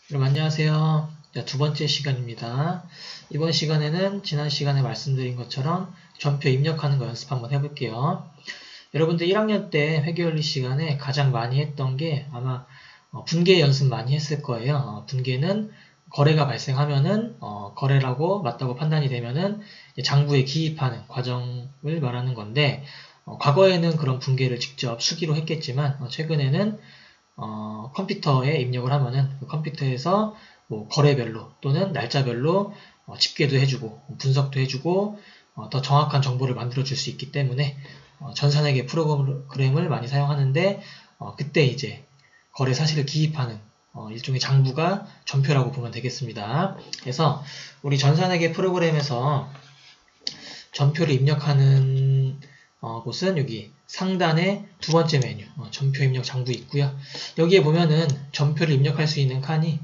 여러분 안녕하세요. 자, 두 번째 시간입니다. 이번 시간에는 지난 시간에 말씀드린 것처럼 전표 입력하는 거 연습 한번 해볼게요. 여러분들 1학년 때 회계원리 시간에 가장 많이 했던 게 아마 분계 연습 많이 했을 거예요. 분계는 거래가 발생하면은 거래라고 맞다고 판단이 되면은 장부에 기입하는 과정을 말하는 건데 과거에는 그런 분계를 직접 수기로 했겠지만 최근에는 컴퓨터에 입력을 하면은 그 컴퓨터에서 뭐 거래별로 또는 날짜별로 집계도 해주고 분석도 해주고 더 정확한 정보를 만들어 줄 수 있기 때문에 전산회계 프로그램을 많이 사용하는데 그때 이제 거래 사실을 기입하는 일종의 장부가 전표라고 보면 되겠습니다. 그래서 우리 전산회계 프로그램에서 전표를 입력하는 곳은 여기 상단에 두 번째 메뉴 전표 입력 장부 있고요. 여기에 보면은 전표를 입력할 수 있는 칸이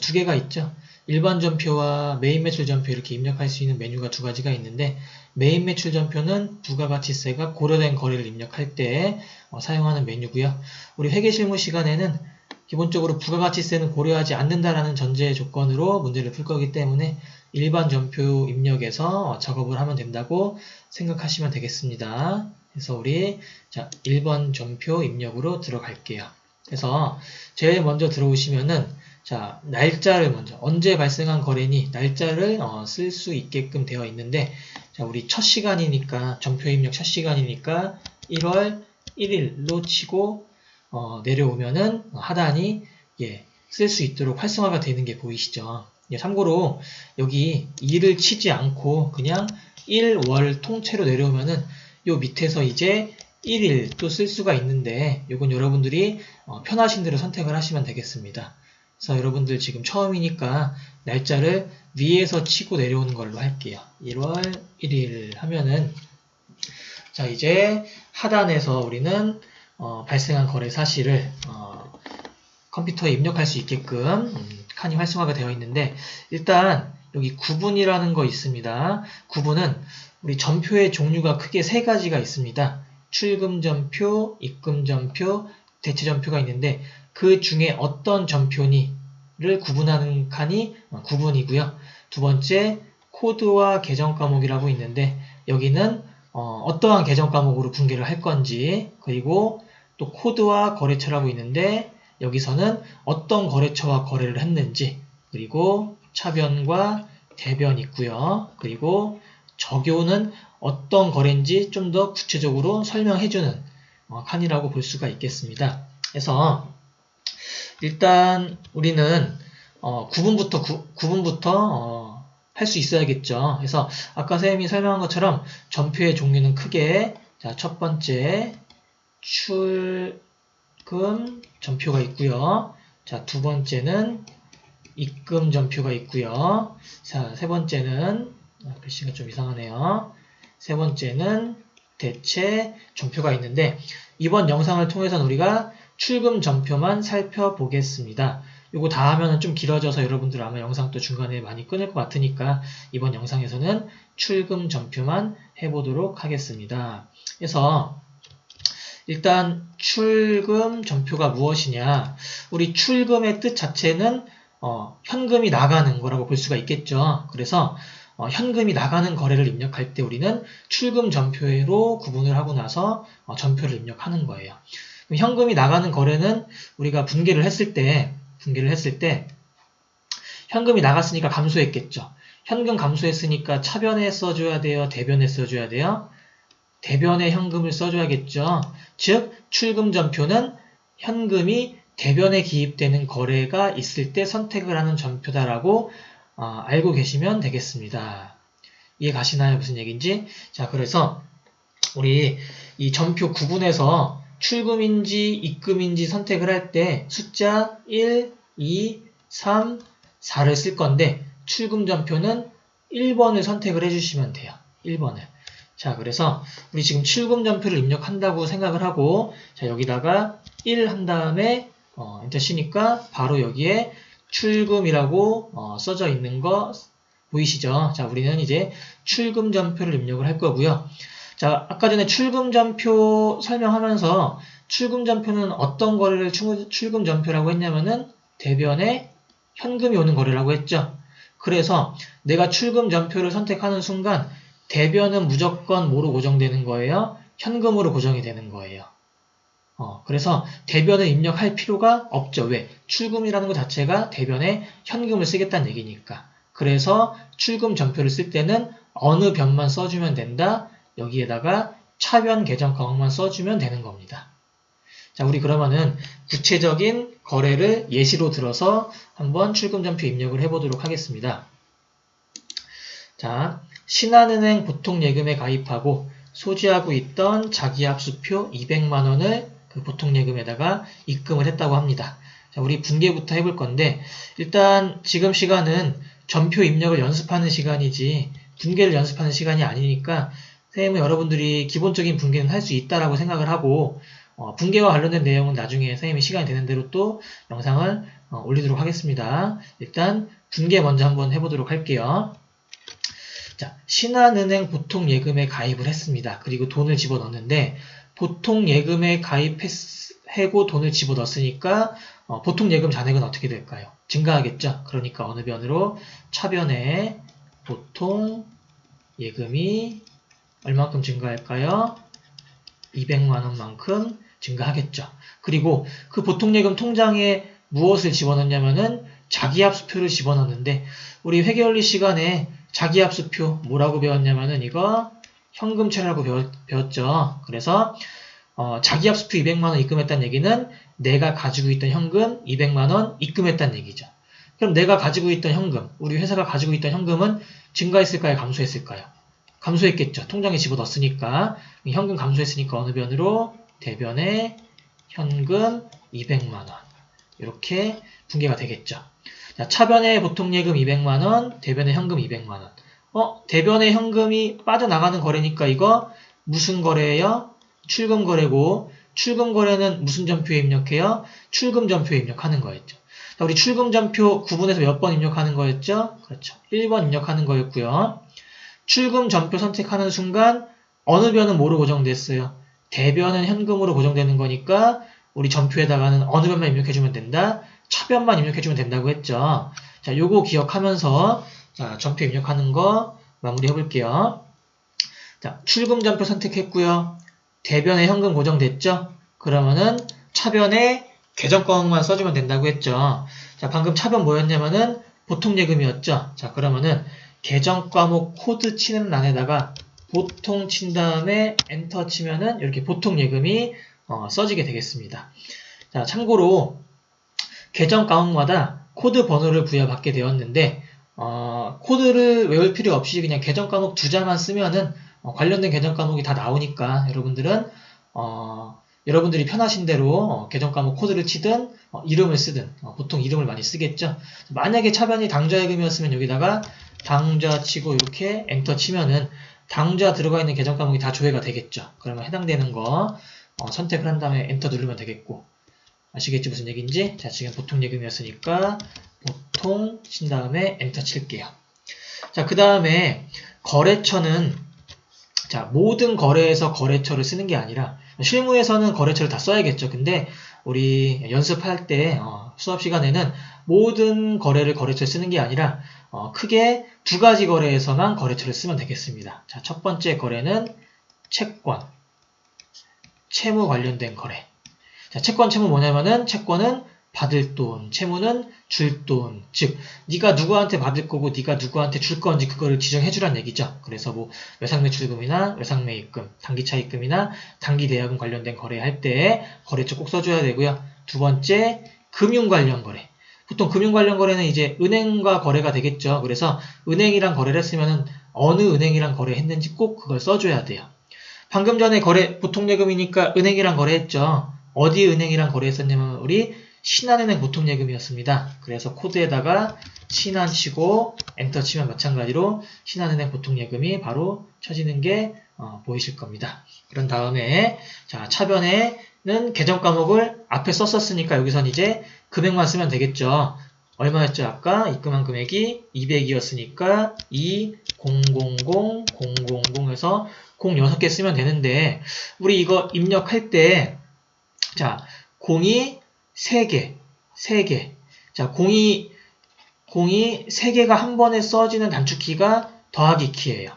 두 개가 있죠. 일반 전표와 메인 매출 전표 이렇게 입력할 수 있는 메뉴가 두 가지가 있는데 메인 매출 전표는 부가가치세가 고려된 거래를 입력할 때 사용하는 메뉴고요. 우리 회계실무 시간에는 기본적으로 부가가치세는 고려하지 않는다라는 전제 조건으로 문제를 풀 거기 때문에 일반 전표 입력에서 작업을 하면 된다고 생각하시면 되겠습니다. 그래서 우리 자 1번 전표 입력으로 들어갈게요. 그래서 제일 먼저 들어오시면은 자 날짜를 먼저 언제 발생한 거래니 날짜를 쓸 수 있게끔 되어 있는데 자 우리 첫 시간이니까 전표 입력 첫 시간이니까 1월 1일로 치고 내려오면은 하단이 쓸 수 있도록 활성화가 되는 게 보이시죠? 참고로 여기 2를 치지 않고 그냥 1월 통째로 내려오면은 요 밑에서 이제 1일 또 쓸 수가 있는데 요건 여러분들이 편하신 대로 선택을 하시면 되겠습니다. 그래서 여러분들 지금 처음이니까 날짜를 위에서 치고 내려오는 걸로 할게요. 1월 1일 하면은 자 이제 하단에서 우리는 발생한 거래 사실을 컴퓨터에 입력할 수 있게끔 칸이 활성화가 되어 있는데 일단 여기 구분이라는 거 있습니다. 구분은 우리 전표의 종류가 크게 세 가지가 있습니다. 출금전표, 입금전표, 대체전표가 있는데 그 중에 어떤 전표니를 구분하는 칸이 구분이고요. 두 번째 코드와 계정 과목이라고 있는데 여기는 어떠한 계정 과목으로 분계를 할 건지 그리고 또 코드와 거래처라고 있는데 여기서는 어떤 거래처와 거래를 했는지 그리고 차변과 대변 있고요. 그리고 적요는 어떤 거래인지 좀 더 구체적으로 설명해주는 칸이라고 볼 수가 있겠습니다. 그래서 일단 우리는 구분부터 할 수 있어야겠죠. 그래서 아까 선생님이 설명한 것처럼 전표의 종류는 크게 자, 첫 번째 출금 전표가 있고요. 자, 두 번째는 입금 전표가 있고요. 자, 세 번째는 글씨가 좀 이상하네요. 세 번째는 대체 전표가 있는데 이번 영상을 통해서는 우리가 출금 전표만 살펴보겠습니다. 요거 다 하면은 좀 길어져서 여러분들 아마 영상 또 중간에 많이 끊을 것 같으니까 이번 영상에서는 출금 전표만 해보도록 하겠습니다. 그래서 일단 출금 전표가 무엇이냐 우리 출금의 뜻 자체는 현금이 나가는 거라고 볼 수가 있겠죠. 그래서 현금이 나가는 거래를 입력할 때 우리는 출금 전표로 구분을 하고 나서 전표를 입력하는 거예요. 그럼 현금이 나가는 거래는 우리가 분계를 했을 때 현금이 나갔으니까 감소했겠죠. 현금 감소했으니까 차변에 써줘야 돼요? 대변에 써줘야 돼요? 대변에 현금을 써줘야겠죠. 즉 출금 전표는 현금이 대변에 기입되는 거래가 있을 때 선택을 하는 전표다라고 알고 계시면 되겠습니다. 이해 가시나요? 무슨 얘기인지? 자, 그래서 우리 이 전표 구분에서 출금인지 입금인지 선택을 할 때 숫자 1, 2, 3, 4를 쓸 건데 출금 전표는 1번을 선택을 해주시면 돼요. 1번을. 자, 그래서 우리 지금 출금 전표를 입력한다고 생각을 하고 자, 여기다가 1 한 다음에 엔터 치니까 바로 여기에 출금이라고 써져 있는 거 보이시죠? 자, 우리는 이제 출금 전표를 입력을 할 거고요. 자, 아까 전에 출금 전표 설명하면서 출금 전표는 어떤 거래를 출금 전표라고 했냐면은 대변에 현금이 오는 거래라고 했죠. 그래서 내가 출금 전표를 선택하는 순간 대변은 무조건 뭐로 고정되는 거예요? 현금으로 고정이 되는 거예요. 그래서 대변을 입력할 필요가 없죠. 왜? 출금이라는 것 자체가 대변에 현금을 쓰겠다는 얘기니까. 그래서 출금 전표를 쓸 때는 어느 변만 써주면 된다. 여기에다가 차변 계정 과목만 써주면 되는 겁니다. 자, 우리 그러면은 구체적인 거래를 예시로 들어서 한번 출금 전표 입력을 해보도록 하겠습니다. 자, 신한은행 보통예금에 가입하고 소지하고 있던 자기합수표 200만원을 그 보통예금에다가 입금을 했다고 합니다. 자, 우리 분계부터 해볼 건데 일단 지금 시간은 전표 입력을 연습하는 시간이지 분계를 연습하는 시간이 아니니까 선생님은 여러분들이 기본적인 분계는 할 수 있다라고 생각을 하고 분계와 관련된 내용은 나중에 선생님이 시간이 되는 대로 또 영상을 올리도록 하겠습니다. 일단 분계 먼저 한번 해보도록 할게요. 자, 신한은행 보통예금에 가입을 했습니다. 그리고 돈을 집어넣는데 보통예금에 가입하고 돈을 집어넣었으니까 보통예금 잔액은 어떻게 될까요? 증가하겠죠. 그러니까 어느 변으로 차변에 보통예금이 얼마큼 증가할까요? 200만원만큼 증가하겠죠. 그리고 그 보통예금 통장에 무엇을 집어넣냐면은 자기합수표를 집어넣는데 우리 회계원리 시간에 자기합수표 뭐라고 배웠냐면은 이거 현금채라고 배웠죠. 그래서 자기합수표 200만원 입금했다는 얘기는 내가 가지고 있던 현금 200만원 입금했다는 얘기죠. 그럼 내가 가지고 있던 현금, 우리 회사가 가지고 있던 현금은 증가했을까요? 감소했을까요? 감소했겠죠. 통장에 집어넣었으니까 현금 감소했으니까 어느 변으로? 대변에 현금 200만원 이렇게 분계가 되겠죠. 자, 차변에 보통예금 200만원, 대변에 현금 200만원. 대변에 현금이 빠져나가는 거래니까 이거 무슨 거래예요? 출금 거래고 출금 거래는 무슨 전표에 입력해요? 출금 전표에 입력하는 거였죠. 자, 우리 출금 전표 구분해서 몇 번 입력하는 거였죠? 그렇죠. 1번 입력하는 거였고요. 출금 전표 선택하는 순간 어느 변은 뭐로 고정됐어요? 대변은 현금으로 고정되는 거니까 우리 전표에다가는 어느 변만 입력해주면 된다? 차변만 입력해주면 된다고 했죠. 자, 요거 기억하면서 자, 전표 입력하는 거 마무리 해볼게요. 자, 출금 전표 선택했고요. 대변에 현금 고정됐죠? 그러면은 차변에 계정 과목만 써주면 된다고 했죠. 자, 방금 차변 뭐였냐면은 보통예금이었죠. 자, 그러면은 계정 과목 코드 치는 란에다가 보통 친 다음에 엔터 치면은 이렇게 보통예금이 써지게 되겠습니다. 자, 참고로 계정 과목마다 코드 번호를 부여받게 되었는데 코드를 외울 필요 없이 그냥 계정 과목 두 자만 쓰면은 관련된 계정 과목이 다 나오니까 여러분들은 여러분들이 편하신 대로 계정 과목 코드를 치든 이름을 쓰든 보통 이름을 많이 쓰겠죠. 만약에 차변이 당좌예금이었으면 여기다가 당좌 치고 이렇게 엔터 치면은 당좌 들어가 있는 계정 과목이 다 조회가 되겠죠. 그러면 해당되는 거 선택을 한 다음에 엔터 누르면 되겠고 아시겠지 무슨 얘기인지? 자, 지금 보통예금이었으니까 보통 친 다음에 엔터 칠게요. 자, 그 다음에 거래처는 자, 모든 거래에서 거래처를 쓰는 게 아니라 실무에서는 거래처를 다 써야겠죠. 근데 우리 연습할 때 수업 시간에는 모든 거래를 거래처에 쓰는 게 아니라 크게 두 가지 거래에서만 거래처를 쓰면 되겠습니다. 자, 첫 번째 거래는 채권, 채무 관련된 거래. 자, 채권, 채무 뭐냐면은 채권은 받을 돈, 채무는 줄 돈. 즉, 네가 누구한테 받을 거고 네가 누구한테 줄 건지 그거를 지정해 주란 얘기죠. 그래서 뭐 외상매출금이나 외상매입금, 단기차입금이나 단기대여금 관련된 거래할 때 거래처 꼭 써줘야 되고요. 두 번째, 금융 관련 거래. 보통 금융 관련 거래는 이제 은행과 거래가 되겠죠. 그래서 은행이랑 거래를 했으면은 어느 은행이랑 거래했는지 꼭 그걸 써줘야 돼요. 방금 전에 거래 보통예금이니까 은행이랑 거래했죠. 어디 은행이랑 거래했었냐면 우리 신한은행 보통예금이었습니다. 그래서 코드에다가 신한 치고 엔터 치면 마찬가지로 신한은행 보통예금이 바로 쳐지는 게 보이실 겁니다. 그런 다음에 자, 차변에는 계정 과목을 앞에 썼었으니까 여기선 이제 금액만 쓰면 되겠죠. 얼마였죠? 아까 입금한 금액이 200이었으니까 2000000에서 06개 쓰면 되는데 우리 이거 입력할 때 자, 0이 3개. 자, 0이 공이 3개가 한 번에 써지는 단축키가 더하기 키예요.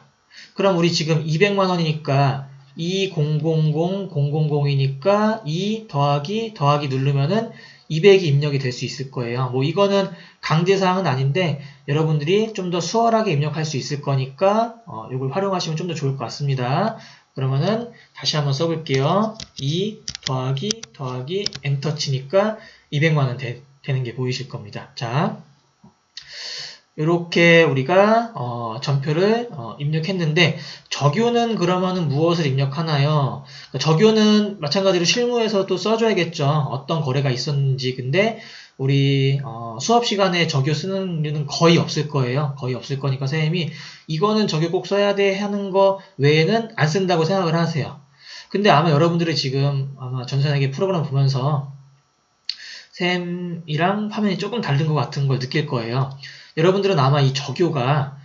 그럼 우리 지금 200만 원이니까 2000000이니까 2 더하기 누르면은 200이 입력이 될 수 있을 거예요. 뭐 이거는 강제사항은 아닌데 여러분들이 좀 더 수월하게 입력할 수 있을 거니까 이걸 활용하시면 좀 더 좋을 것 같습니다. 그러면은 다시 한번 써볼게요. 2 더하기 엔터 치니까 200만 원 되는 게 보이실 겁니다. 자, 이렇게 우리가 전표를 입력했는데 적요는 그러면은 무엇을 입력하나요? 적요는 마찬가지로 실무에서도 써줘야겠죠. 어떤 거래가 있었는지. 근데 우리 수업 시간에 적요 쓰는 일은 거의 없을 거예요. 거의 없을 거니까 선생님이 이거는 적요 꼭 써야 돼 하는 거 외에는 안 쓴다고 생각을 하세요. 근데 아마 여러분들이 지금 아마 전산회계 프로그램 보면서 쌤이랑 화면이 조금 다른 것 같은 걸 느낄 거예요. 여러분들은 아마 이 적요가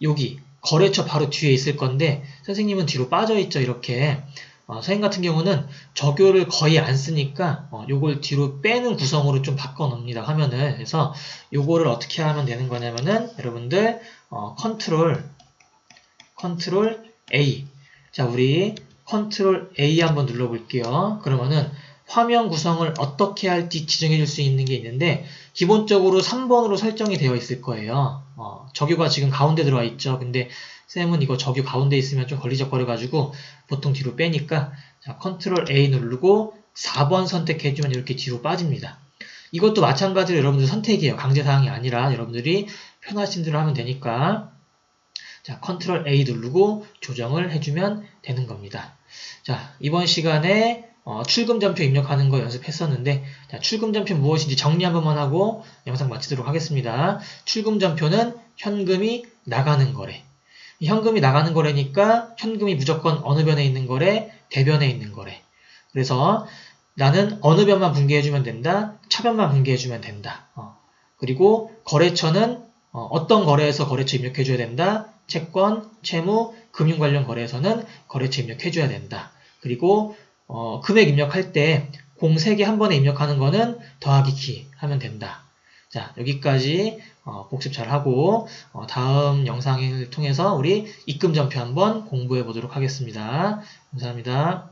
여기 거래처 바로 뒤에 있을 건데 선생님은 뒤로 빠져있죠. 이렇게 선생님 같은 경우는 적요를 거의 안 쓰니까 요걸 뒤로 빼는 구성으로 좀 바꿔 놓습니다. 화면을. 그래서 요거를 어떻게 하면 되는 거냐면은 여러분들 컨트롤 A. 자, 우리 컨트롤 A 한번 눌러볼게요. 그러면은 화면 구성을 어떻게 할지 지정해 줄 수 있는 게 있는데 기본적으로 3번으로 설정이 되어 있을 거예요. 적요가 지금 가운데 들어와 있죠. 근데 쌤은 이거 적요 가운데 있으면 좀 걸리적거려 가지고 보통 뒤로 빼니까 자, 컨트롤 A 누르고 4번 선택해 주면 이렇게 뒤로 빠집니다. 이것도 마찬가지로 여러분들 선택이에요. 강제사항이 아니라 여러분들이 편하신 대로 하면 되니까 자, 컨트롤 A 누르고 조정을 해주면 되는 겁니다. 자, 이번 시간에 출금전표 입력하는 거 연습했었는데 자, 출금전표 무엇인지 정리 한 번만 하고 영상 마치도록 하겠습니다. 출금전표는 현금이 나가는 거래. 현금이 나가는 거래니까 현금이 무조건 어느 변에 있는 거래? 대변에 있는 거래. 그래서 나는 어느 변만 분개해주면 된다? 차변만 분개해주면 된다. 그리고 거래처는 어떤 거래에서 거래처 입력해줘야 된다? 채권, 채무, 금융 관련 거래에서는 거래처 입력해줘야 된다. 그리고 금액 입력할 때 공 3개 한 번에 입력하는 거는 더하기 키 하면 된다. 자, 여기까지 복습 잘하고 다음 영상을 통해서 우리 입금전표 한번 공부해 보도록 하겠습니다. 감사합니다.